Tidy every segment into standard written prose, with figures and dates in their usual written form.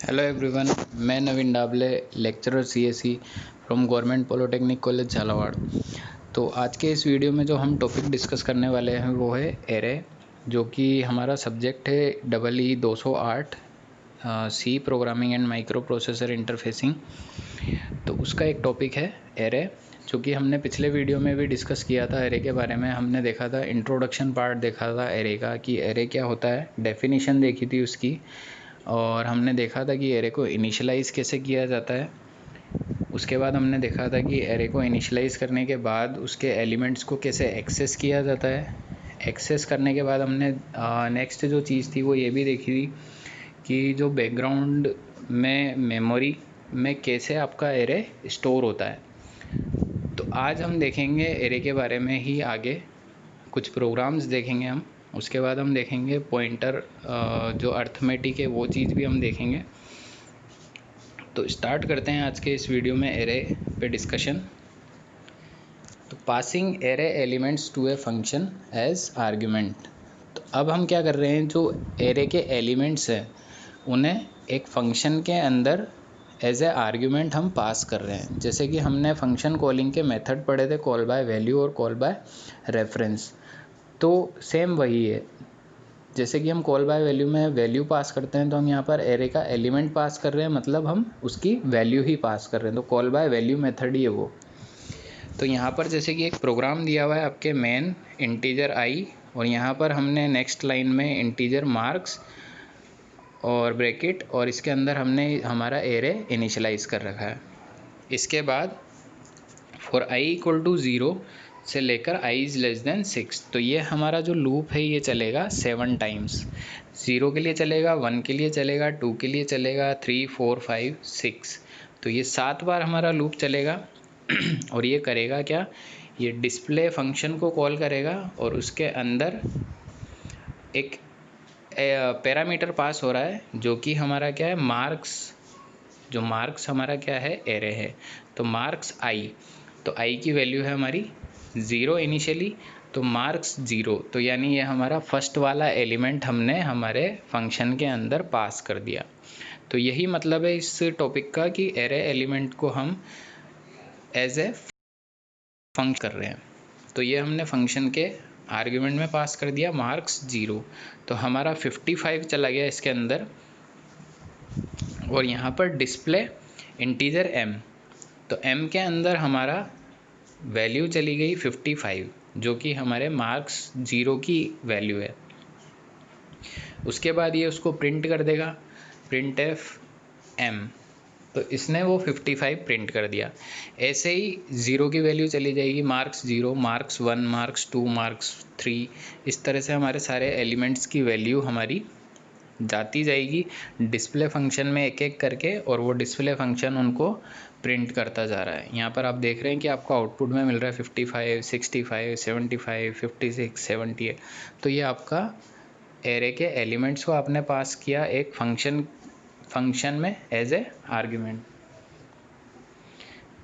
Hello everyone, मैं Naveen Dable, lecturer CSE from government polytechnic college Jhalawar. तो आज के इस वीडियो में जो हम टॉपिक डिस्कस करने वाले हैं वो है एरे, जो कि हमारा सब्जेक्ट है EE 208 C programming and micro processor interfacing. तो उसका एक टॉपिक है एरे, जो कि हमने पिछले वीडियो में भी डिस्कस किया था। एरे के बारे में हमने देखा था, इंट्रोडक्शन पार्ट देखा था एरे का, कि एरे क्या होता है, डेफिनेशन देखी थी उसकी, और हमने देखा था कि एरे को इनिशियलाइज़ कैसे किया जाता है। उसके बाद हमने देखा था कि एरे को इनिशियलाइज़ करने के बाद उसके एलिमेंट्स को कैसे एक्सेस किया जाता है। एक्सेस करने के बाद हमने नेक्स्ट जो चीज़ थी वो ये भी देखी थी कि जो बैकग्राउंड में मेमोरी में कैसे आपका एरे स्टोर होता है। तो आज हम देखेंगे एरे के बारे में ही, आगे कुछ प्रोग्राम्स देखेंगे हम। उसके बाद हम देखेंगे पॉइंटर, जो अर्थमेटिक है वो चीज़ भी हम देखेंगे। तो स्टार्ट करते हैं आज के इस वीडियो में एरे पे डिस्कशन। तो passing array elements to a function as argument. तो अब हम क्या कर रहे हैं, जो एरे के एलिमेंट्स हैं उन्हें एक फंक्शन के अंदर एज ए आर्ग्यूमेंट हम पास कर रहे हैं। जैसे कि हमने फंक्शन कॉलिंग के मेथड पढ़े थे, कॉल बाय वैल्यू और कॉल बाय रेफरेंस। तो सेम वही है। जैसे कि हम कॉल बाय वैल्यू में वैल्यू पास करते हैं, तो हम यहाँ पर एरे का एलिमेंट पास कर रहे हैं, मतलब हम उसकी वैल्यू ही पास कर रहे हैं। तो कॉल बाय वैल्यू मेथड ही है वो। तो यहाँ पर जैसे कि एक प्रोग्राम दिया हुआ है आपके मेन इंटीजर आई, और यहाँ पर हमने नेक्स्ट लाइन में इंटीजर मार्क्स और ब्रैकेट, और इसके अंदर हमने हमारा एरे इनिशियलाइज कर रखा है। इसके बाद फॉर आई इक्वल टू 0 से लेकर i इज़ लेस देन 6, तो ये हमारा जो लूप है ये चलेगा 7 टाइम्स। 0 के लिए चलेगा, 1 के लिए चलेगा, 2 के लिए चलेगा, 3, 4, 5, 6। तो ये 7 बार हमारा लूप चलेगा। और ये करेगा क्या, ये डिस्प्ले फंक्शन को कॉल करेगा और उसके अंदर एक पैरामीटर पास हो रहा है, जो कि हमारा क्या है, मार्क्स। जो मार्क्स हमारा क्या है, एरे है। तो मार्क्स आई, तो आई की वैल्यू है हमारी 0 इनिशियली, तो मार्क्स 0, तो यानी ये हमारा फर्स्ट वाला एलिमेंट हमने हमारे फंक्शन के अंदर पास कर दिया। तो यही मतलब है इस टॉपिक का, कि एरे एलिमेंट को हम एज ए फंक्शन कर रहे हैं। तो ये हमने फंक्शन के आर्ग्यूमेंट में पास कर दिया मार्क्स 0, तो हमारा 55 चला गया इसके अंदर। और यहाँ पर डिस्प्ले इंटीजर m, तो m के अंदर हमारा वैल्यू चली गई 55, जो कि हमारे मार्क्स 0 की वैल्यू है। उसके बाद ये उसको प्रिंट कर देगा, प्रिंट एफ m, तो इसने वो 55 प्रिंट कर दिया। ऐसे ही 0 की वैल्यू चली जाएगी, मार्क्स 0, मार्क्स 1, मार्क्स 2, मार्क्स 3, इस तरह से हमारे सारे एलिमेंट्स की वैल्यू हमारी जाती जाएगी डिस्प्ले फंक्शन में एक एक करके, और वो डिस्प्ले फंक्शन उनको प्रिंट करता जा रहा है। यहाँ पर आप देख रहे हैं कि आपको आउटपुट में मिल रहा है 55, 65, 75, 56, 78। तो ये आपका एरे के एलिमेंट्स को आपने पास किया एक फंक्शन में एज ए आर्ग्यूमेंट।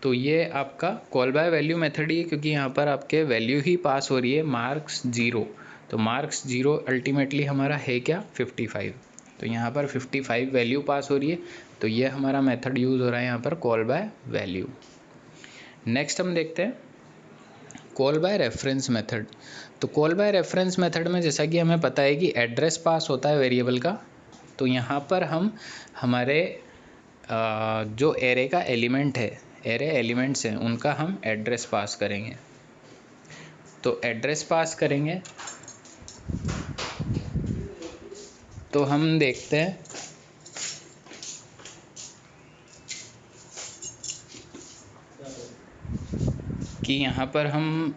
तो ये आपका कॉल बाय वैल्यू मेथड ही है, क्योंकि यहाँ पर आपके वैल्यू ही पास हो रही है मार्क्स 0। तो मार्क्स 0 अल्टीमेटली हमारा है क्या, 55। तो यहाँ पर 55 वैल्यू पास हो रही है, तो ये हमारा मेथड यूज़ हो रहा है यहाँ पर, कॉल बाय वैल्यू। नेक्स्ट हम देखते हैं कॉल बाय रेफरेंस मेथड। तो कॉल बाय रेफरेंस मेथड में जैसा कि हमें पता है कि एड्रेस पास होता है वेरिएबल का, तो यहाँ पर हम हमारे जो एरे का एलिमेंट है, एरे एलिमेंट्स हैं, उनका हम एड्रेस पास करेंगे। तो एड्रेस पास करेंगे तो हम देखते हैं कि यहाँ पर हम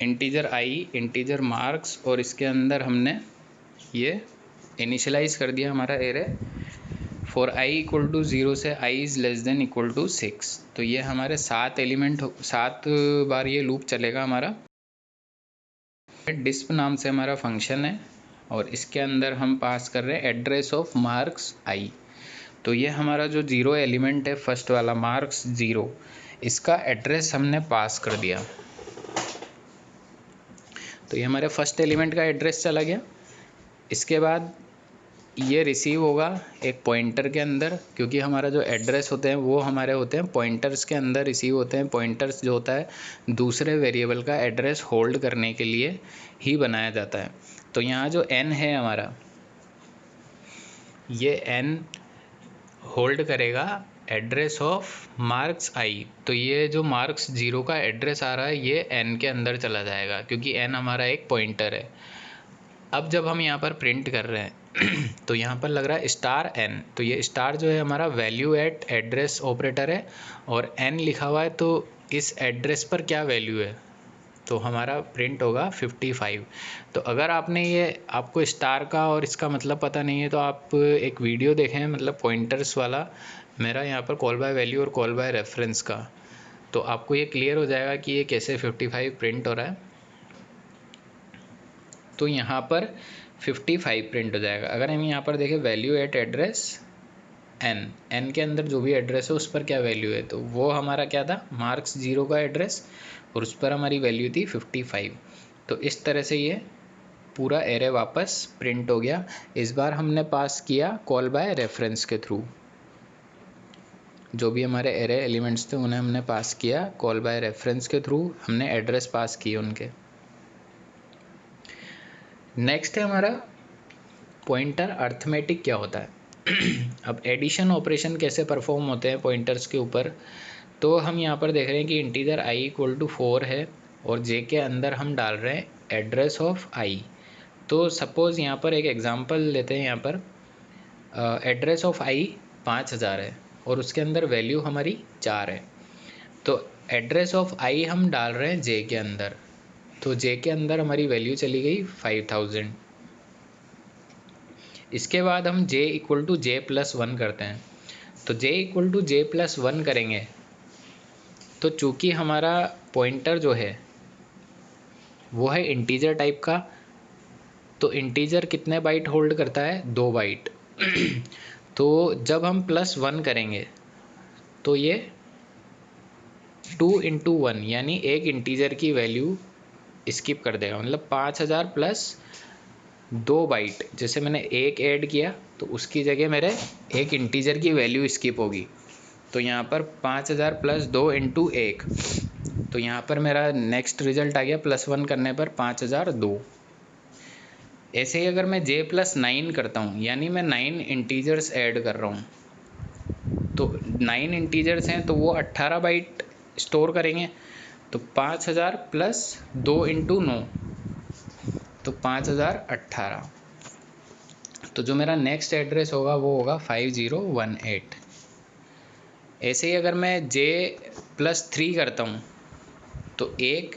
इंटीजर आई, इंटीजर मार्क्स, और इसके अंदर हमने ये इनिशियलाइज कर दिया हमारा array for I equal to 0 से i is less than equal to 6। तो ये हमारे 7 एलिमेंट, 7 बार ये लूप चलेगा हमारा। डिस्प नाम से हमारा फंक्शन है, और इसके अंदर हम पास कर रहे हैं एड्रेस ऑफ मार्क्स आई। तो ये हमारा जो 0 एलिमेंट है, फर्स्ट वाला मार्क्स 0, इसका एड्रेस हमने पास कर दिया। तो ये हमारे फर्स्ट एलिमेंट का एड्रेस चला गया। इसके बाद ये रिसीव होगा एक पॉइंटर के अंदर, क्योंकि हमारा जो एड्रेस होते हैं वो हमारे होते हैं पॉइंटर्स के अंदर रिसीव होते हैं। पॉइंटर्स जो होता है दूसरे वेरिएबल का एड्रेस होल्ड करने के लिए ही बनाया जाता है। तो यहाँ जो n है हमारा, ये n होल्ड करेगा एड्रेस ऑफ मार्क्स i। तो ये जो मार्क्स 0 का एड्रेस आ रहा है ये n के अंदर चला जाएगा, क्योंकि n हमारा एक पॉइंटर है। अब जब हम यहाँ पर प्रिंट कर रहे हैं तो यहाँ पर लग रहा है स्टार n, तो ये स्टार जो है हमारा वैल्यू एट एड्रेस ऑपरेटर है, और n लिखा हुआ है तो इस एड्रेस पर क्या वैल्यू है, तो हमारा प्रिंट होगा 55। तो अगर आपने ये, आपको स्टार का और इसका मतलब पता नहीं है तो आप एक वीडियो देखें, मतलब पॉइंटर्स वाला, मेरा यहाँ पर कॉल बाय वैल्यू और कॉल बाय रेफरेंस का, तो आपको ये क्लियर हो जाएगा कि ये कैसे 55 प्रिंट हो रहा है। तो यहाँ पर 55 प्रिंट हो जाएगा। अगर हम यहाँ पर देखें वैल्यू एट एड्रेस n के अंदर जो भी एड्रेस है उस पर क्या वैल्यू है, तो वो हमारा क्या था, मार्क्स 0 का एड्रेस, और उस पर हमारी वैल्यू थी 55। तो इस तरह से ये पूरा एरे वापस प्रिंट हो गया। इस बार हमने पास किया कॉल बाय रेफरेंस के थ्रू, जो भी हमारे एरे एलिमेंट्स थे उन्हें हमने पास किया कॉल बाय रेफरेंस के थ्रू, हमने एड्रेस पास किए उनके। नेक्स्ट है हमारा पॉइंटर अर्थमेटिक क्या होता है। अब एडिशन ऑपरेशन कैसे परफॉर्म होते हैं पॉइंटर्स के ऊपर, तो हम यहाँ पर देख रहे हैं कि इंटीजर i इक्वल टू 4 है और j के अंदर हम डाल रहे हैं एड्रेस ऑफ i। तो सपोज़ यहाँ पर एक एग्जांपल लेते हैं, यहाँ पर एड्रेस ऑफ i 5000 है और उसके अंदर वैल्यू हमारी 4 है। तो एड्रेस ऑफ i हम डाल रहे हैं j के अंदर, तो j के अंदर हमारी वैल्यू चली गई 5000। इसके बाद हम j equal to J plus 1 करते हैं। तो j equal to J plus 1 करेंगे तो चूँकि हमारा पॉइंटर जो है वो है इंटीजर टाइप का, तो इंटीजर कितने बाइट होल्ड करता है, 2 बाइट। तो जब हम प्लस 1 करेंगे तो ये 2 इंटू 1 यानी एक इंटीजर की वैल्यू स्किप कर देगा, मतलब 5000 प्लस 2 बाइट, जैसे मैंने एक ऐड किया तो उसकी जगह मेरे एक इंटीजर की वैल्यू स्किप होगी। तो यहाँ पर 5000 प्लस 2 इंटू 1, तो यहाँ पर मेरा नेक्स्ट रिजल्ट आ गया प्लस 1 करने पर 5002। ऐसे ही अगर मैं j प्लस 9 करता हूँ, यानी मैं 9 इंटीजर्स ऐड कर रहा हूँ, तो 9 इंटीजर्स हैं तो वो 18 बाइट स्टोर करेंगे। तो 5000 प्लस 2 इंटू 9, तो 5018। तो जो मेरा नेक्स्ट एड्रेस होगा वो होगा 5018। ऐसे ही अगर मैं j प्लस 3 करता हूँ तो एक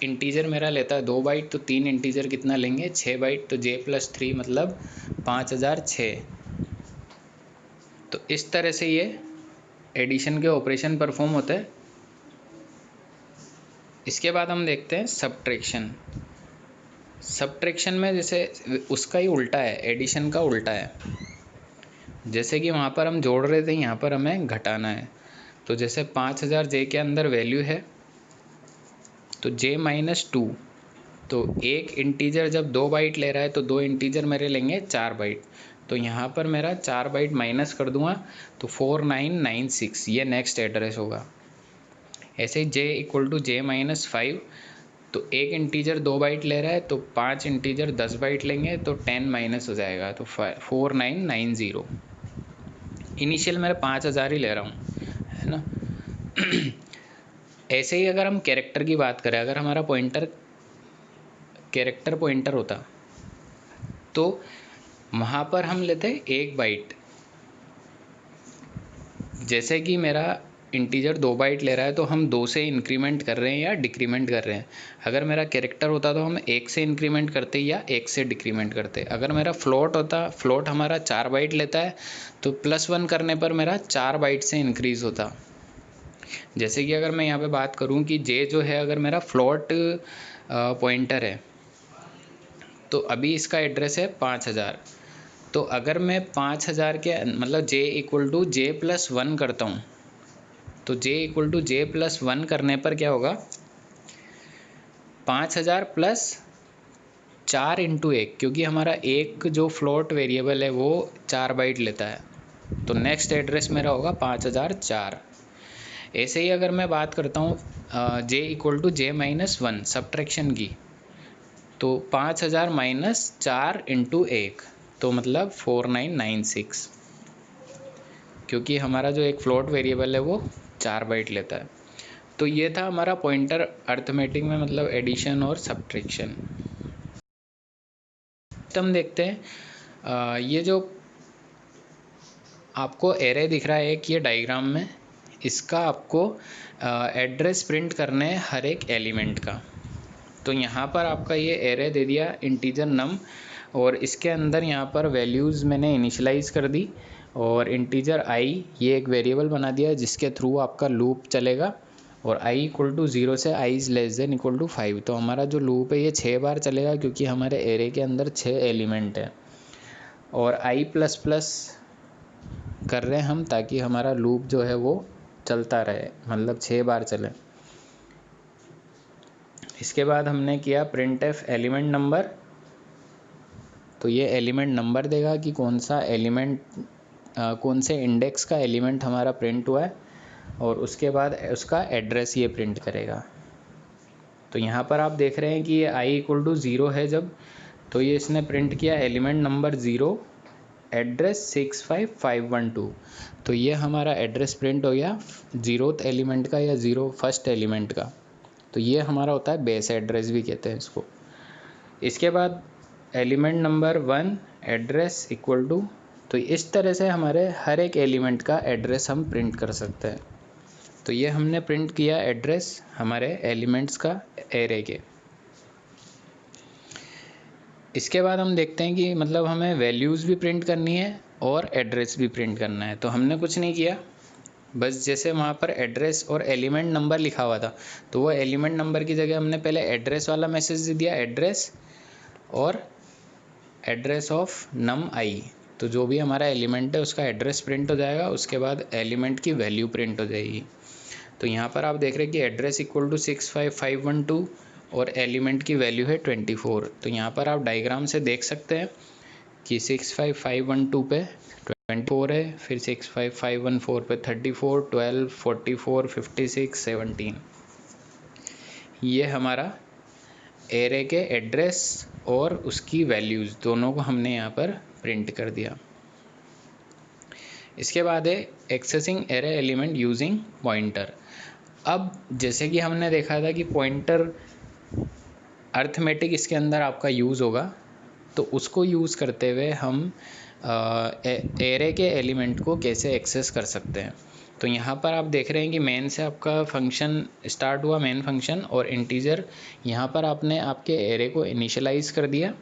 इंटीजर मेरा लेता है 2 बाइट, तो 3 इंटीजर कितना लेंगे, 6 बाइट, तो j प्लस 3 मतलब 5006। तो इस तरह से ये एडिशन के ऑपरेशन परफॉर्म होते हैं। इसके बाद हम देखते हैं सब्ट्रैक्शन। सब्ट्रैक्शन में जैसे उसका ही उल्टा है, एडिशन का उल्टा है। जैसे कि वहाँ पर हम जोड़ रहे थे, यहाँ पर हमें घटाना है। तो जैसे 5000 j के अंदर वैल्यू है तो j माइनस 2, तो एक इंटीजर जब 2 बाइट ले रहा है तो 2 इंटीजर मेरे लेंगे 4 बाइट, तो यहाँ पर मेरा 4 बाइट माइनस कर दूंगा तो 4996 ये नेक्स्ट एड्रेस होगा। ऐसे ही j equal to J minus 5, तो एक इंटीजर 2 बाइट ले रहा है तो 5 इंटीजर 10 बाइट लेंगे तो 10 माइनस हो जाएगा तो 4990। इनिशियल मेरे 5000 ही ले रहा हूँ, है ना। ऐसे ही अगर हम कैरेक्टर की बात करें, अगर हमारा पॉइंटर कैरेक्टर पॉइंटर होता तो वहाँ पर हम लेते 1 बाइट। जैसे कि मेरा इंटीजर 2 बाइट ले रहा है तो हम 2 से इंक्रीमेंट कर रहे हैं या डिक्रीमेंट कर रहे हैं। अगर मेरा कैरेक्टर होता तो हम 1 से इंक्रीमेंट करते या 1 से डिक्रीमेंट करते। अगर मेरा फ्लोट होता, फ्लोट हमारा 4 बाइट लेता है तो +1 करने पर मेरा 4 बाइट से इंक्रीज़ होता। जैसे कि अगर मैं यहाँ पे बात करूँ कि j जो है अगर मेरा फ्लोट पॉइंटर है तो अभी इसका एड्रेस है 5000, तो अगर मैं 5000 के मतलब j equal to J plus 1 करता हूँ तो j equal to J plus 1 करने पर क्या होगा, 5000 प्लस 4 इंटू 1, क्योंकि हमारा एक जो फ्लोट वेरिएबल है वो 4 बाइट लेता है, तो नेक्स्ट एड्रेस मेरा होगा 5004। ऐसे ही अगर मैं बात करता हूँ j equal to j-1 subtraction की, तो 5000 माइनस 4 इंटू 1, तो मतलब 4996, क्योंकि हमारा जो एक फ्लोट वेरिएबल है वो 4 बाइट लेता है। तो ये था हमारा पॉइंटर अर्थमेटिक में, मतलब एडिशन और सब्ट्रैक्शन। तो हम देखते हैं ये जो आपको एरे दिख रहा है एक ये डायग्राम में, इसका आपको एड्रेस प्रिंट करना है हर एक एलिमेंट का। तो यहाँ पर आपका ये एरे दे दिया इंटीजर नम, और इसके अंदर यहाँ पर वैल्यूज़ मैंने इनिशियलाइज़ कर दी, और इंटीजर आई ये एक वेरिएबल बना दिया जिसके थ्रू आपका लूप चलेगा, और i इक्वल टू 0 से i is less than equal to 5। तो हमारा जो लूप है ये 6 बार चलेगा, क्योंकि हमारे एरे के अंदर 6 एलिमेंट है, और i प्लस प्लस कर रहे हैं हम ताकि हमारा लूप जो है वो चलता रहे, मतलब 6 बार चले। इसके बाद हमने किया प्रिंट एफ एलिमेंट नंबर, तो ये एलिमेंट नंबर देगा कि कौन सा एलिमेंट कौन से इंडेक्स का एलिमेंट हमारा प्रिंट हुआ है, और उसके बाद उसका एड्रेस ये प्रिंट करेगा। तो यहाँ पर आप देख रहे हैं कि ये i इक्वल टू 0 है जब, तो ये इसने प्रिंट किया एलिमेंट नंबर 0 एड्रेस 65512। तो ये हमारा एड्रेस प्रिंट हो गया 0th एलिमेंट का या फर्स्ट एलिमेंट का। तो ये हमारा होता है बेस एड्रेस भी कहते हैं इसको। इसके बाद element number 1 address equal to, तो इस तरह से हमारे हर एक एलिमेंट का एड्रेस हम प्रिंट कर सकते हैं। तो ये हमने प्रिंट किया एड्रेस हमारे एलिमेंट्स का एरे के। इसके बाद हम देखते हैं कि मतलब हमें वैल्यूज़ भी प्रिंट करनी है और एड्रेस भी प्रिंट करना है। तो हमने कुछ नहीं किया, बस जैसे वहाँ पर एड्रेस और एलिमेंट नंबर लिखा हुआ था, तो वो एलिमेंट नंबर की जगह हमने पहले एड्रेस वाला मैसेज दे दिया, एड्रेस और एड्रेस ऑफ नम आई। तो जो भी हमारा एलिमेंट है उसका एड्रेस प्रिंट हो जाएगा, उसके बाद एलिमेंट की वैल्यू प्रिंट हो जाएगी। तो यहाँ पर आप देख रहे हैं कि एड्रेस इक्वल टू 65512 और एलिमेंट की वैल्यू है 24। तो यहाँ पर आप डायग्राम से देख सकते हैं कि 65512 पे 24 है, फिर 65514 पे 34, 12, 44, 56, 17। ये हमारा एरे के एड्रेस और उसकी वैल्यूज़ दोनों को हमने यहाँ पर प्रिंट कर दिया। इसके बाद है accessing array element using pointer. अब जैसे कि हमने देखा था कि पॉइंटर अर्थमेटिक इसके अंदर आपका यूज़ होगा, तो उसको यूज़ करते हुए हम एरे के एलिमेंट को कैसे एक्सेस कर सकते हैं। तो यहाँ पर आप देख रहे हैं कि मेन से आपका फंक्शन स्टार्ट हुआ, मेन फंक्शन, और इंटीजर यहाँ पर आपने आपके एरे को इनिशियलाइज़ कर दिया।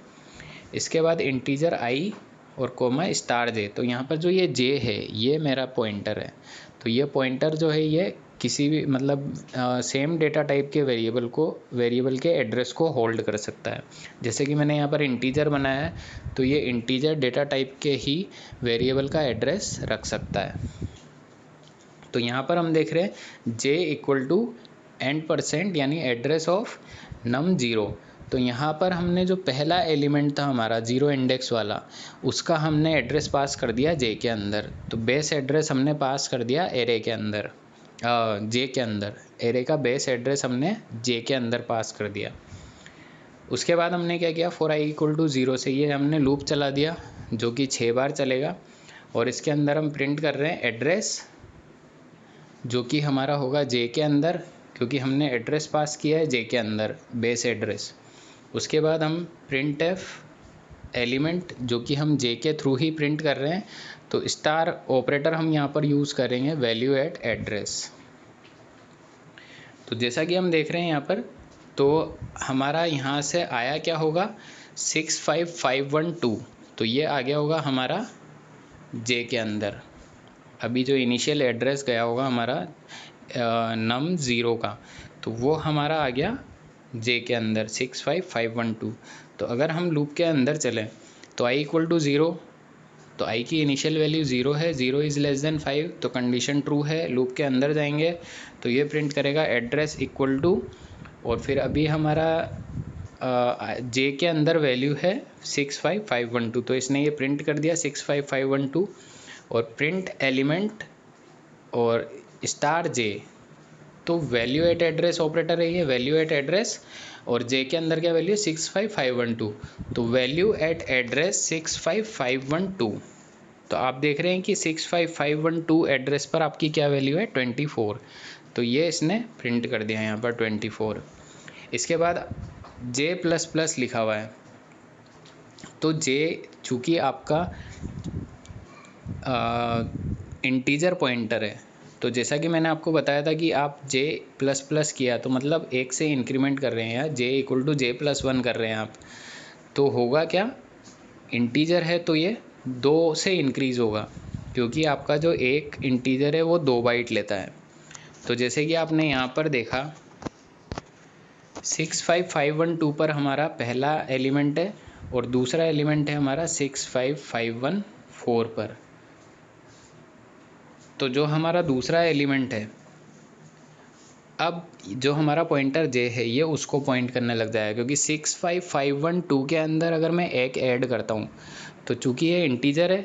इसके बाद इंटीजर आई और कोमा स्टार जे। तो यहाँ पर जो ये जे है ये मेरा पॉइंटर है। तो ये पॉइंटर जो है ये किसी भी मतलब सेम डेटा टाइप के वेरिएबल के एड्रेस को होल्ड कर सकता है। जैसे कि मैंने यहाँ पर इंटीजर बनाया है, तो ये इंटीजर डेटा टाइप के ही वेरिएबल का एड्रेस रख सकता है। तो यहाँ पर हम देख रहे हैं j इक्वल टू %, यानी एड्रेस ऑफ नम 0। तो यहाँ पर हमने जो पहला एलिमेंट था हमारा 0 इंडेक्स वाला, उसका हमने एड्रेस पास कर दिया j के अंदर। तो बेस एड्रेस हमने पास कर दिया एरे के अंदर, j के अंदर। एरे का बेस एड्रेस हमने j के अंदर पास कर दिया। उसके बाद हमने क्या किया, फॉर i इक्वल टू 0 से ये हमने लूप चला दिया जो कि 6 बार चलेगा, और इसके अंदर हम प्रिंट कर रहे हैं एड्रेस जो कि हमारा होगा j के अंदर, क्योंकि हमने एड्रेस पास किया है j के अंदर, बेस एड्रेस। उसके बाद हम प्रिंट एफ एलिमेंट जो कि हम j के थ्रू ही प्रिंट कर रहे हैं, तो स्टार ऑपरेटर हम यहाँ पर यूज़ करेंगे वैल्यू एट एड्रेस। तो जैसा कि हम देख रहे हैं यहाँ पर, तो हमारा यहाँ से आया क्या होगा 65512। तो ये आ गया होगा हमारा j के अंदर। अभी जो इनिशियल एड्रेस गया होगा हमारा नम 0 का, तो वो हमारा आ गया j के अंदर 65512। तो अगर हम लूप के अंदर चलें तो i इक्वल टू 0, तो i की इनिशियल वैल्यू 0 है, 0 इज़ लेस देन 5, तो कंडीशन ट्रू है। लूप के अंदर जाएंगे तो ये प्रिंट करेगा एड्रेस इक्वल टू, और फिर अभी हमारा जे के अंदर वैल्यू है 65512, तो इसने ये प्रिंट कर दिया 65512 और प्रिंट एलिमेंट और स्टार जे, तो वैल्यू एट एड्रेस ऑपरेटर है ये, वैल्यू एट एड्रेस, और जे के अंदर क्या वैल्यू 65512, तो वैल्यू एट एड्रेस 65512। तो आप देख रहे हैं कि 65512 एड्रेस पर आपकी क्या वैल्यू है 24, तो ये इसने प्रिंट कर दिया यहाँ पर 24। इसके बाद जे प्लस प्लस लिखा हुआ है, तो जे चूँकि आपका इंटीजर पॉइंटर है, तो जैसा कि मैंने आपको बताया था कि आप जे प्लस प्लस किया तो मतलब 1 से इंक्रीमेंट कर रहे हैं, या J equal to J plus 1 कर रहे हैं आप, तो होगा क्या, इंटीजर है तो ये 2 से इंक्रीज़ होगा, क्योंकि आपका जो एक इंटीजर है वो 2 बाइट लेता है। तो जैसे कि आपने यहाँ पर देखा 65512 पर हमारा पहला एलिमेंट है और दूसरा एलिमेंट है हमारा 65514 पर। तो जो हमारा दूसरा एलिमेंट है, अब जो हमारा पॉइंटर जे है ये उसको पॉइंट करने लग जाएगा, क्योंकि 65512 के अंदर अगर मैं एक ऐड करता हूँ तो चूँकि ये इंटीजर है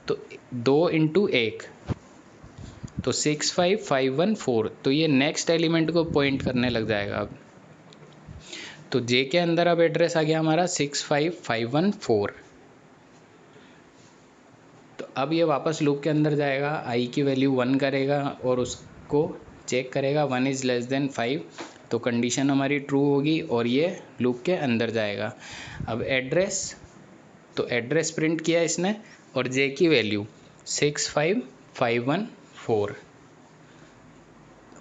तो 2 इंटू 1, तो 65514, तो ये नेक्स्ट एलिमेंट को पॉइंट करने लग जाएगा। अब तो जे के अंदर अब एड्रेस आ गया हमारा 65514, तो अब ये वापस लूप के अंदर जाएगा, आई की वैल्यू 1 करेगा और उसको चेक करेगा 1 इज़ लेस देन 5, तो कंडीशन हमारी ट्रू होगी और ये लूप के अंदर जाएगा। अब एड्रेस, तो एड्रेस प्रिंट किया इसने और जे की वैल्यू 65514,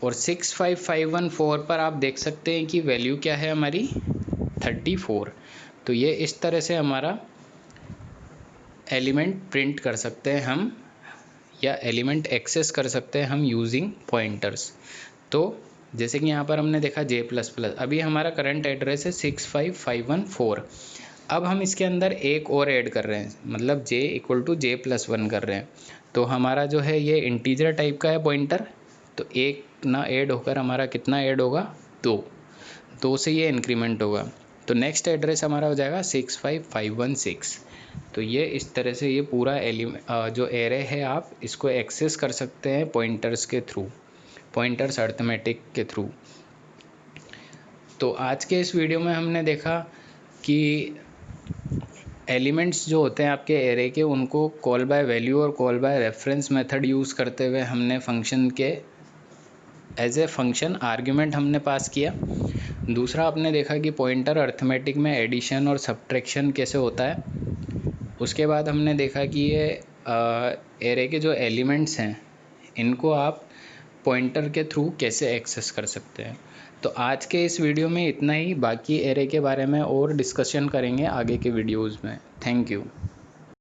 और 65514 पर आप देख सकते हैं कि वैल्यू क्या है हमारी 34। तो ये इस तरह से हमारा एलिमेंट प्रिंट कर सकते हैं हम, या एलिमेंट एक्सेस कर सकते हैं हम यूजिंग पॉइंटर्स। तो जैसे कि यहाँ पर हमने देखा जे प्लस प्लस, अभी हमारा करंट एड्रेस है 65514, अब हम इसके अंदर एक और ऐड कर रहे हैं, मतलब J equal to J plus 1 कर रहे हैं, तो हमारा जो है ये इंटीजर टाइप का है पॉइंटर, तो एक ना ऐड होकर हमारा कितना ऐड होगा 2 से ये इंक्रीमेंट होगा, तो नेक्स्ट एड्रेस हमारा हो जाएगा 65516। तो ये इस तरह से ये पूरा जो एरे है आप इसको एक्सेस कर सकते हैं पॉइंटर्स के थ्रू, पॉइंटर्स अर्थमेटिक के थ्रू। तो आज के इस वीडियो में हमने देखा कि एलिमेंट्स जो होते हैं आपके एरे के, उनको कॉल बाय वैल्यू और call by reference method use करते हुए हमने फंक्शन के एज ए फंक्शन आर्ग्यूमेंट हमने पास किया। दूसरा आपने देखा कि पॉइंटर अर्थमेटिक में एडिशन और सब्ट्रैक्शन कैसे होता है। उसके बाद हमने देखा कि ये एरे के जो एलिमेंट्स हैं इनको आप पॉइंटर के थ्रू कैसे एक्सेस कर सकते हैं। तो आज के इस वीडियो में इतना ही, बाकी एरे के बारे में और डिस्कशन करेंगे आगे के वीडियोज़ में। Thank you.